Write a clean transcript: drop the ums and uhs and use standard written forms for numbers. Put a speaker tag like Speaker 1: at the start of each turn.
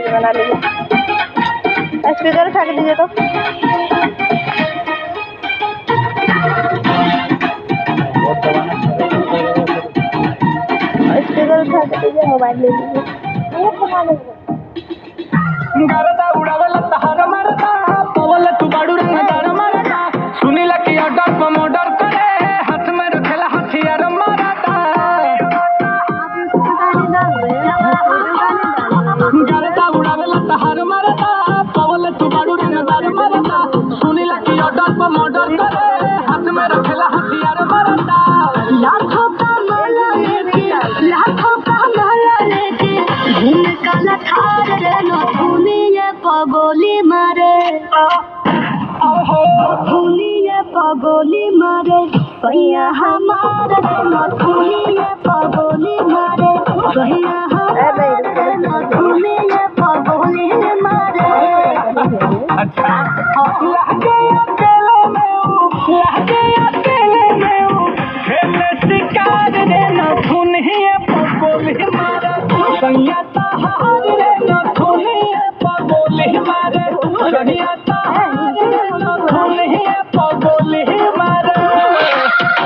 Speaker 1: Video बना लीजिए। Speaker उठा के दीजिए तो स्पीकर उठा के दीजिए, मोबाइल ले लीजिए। उड़ावेला तहार मारता पवल तू बाड़ू रंगदार मारता सुनीला की ऑर्डर पर मर्डर करे हाथ में रखेला हथियार मारता गारता उड़ावेला तहार मारता पवल तू बाड़ू रंगदार मारता सुनीला की ऑर्डर पर मर्डर करे हाथ में रखेला हथियार मारता लाखों का माला लेके घूम काला थार रे नो भूलिए पगोली मारे भूलिए पगोली मारे भैया हमारे नो भूलिए पगोली मारे भैया हमारे नो भूलिए पगोली मारे। अच्छा लहके अकेले में खेले शिकार रे नो भूलिए पगोली मारे भैया तहार रे नो भूलिए पगोली मारे।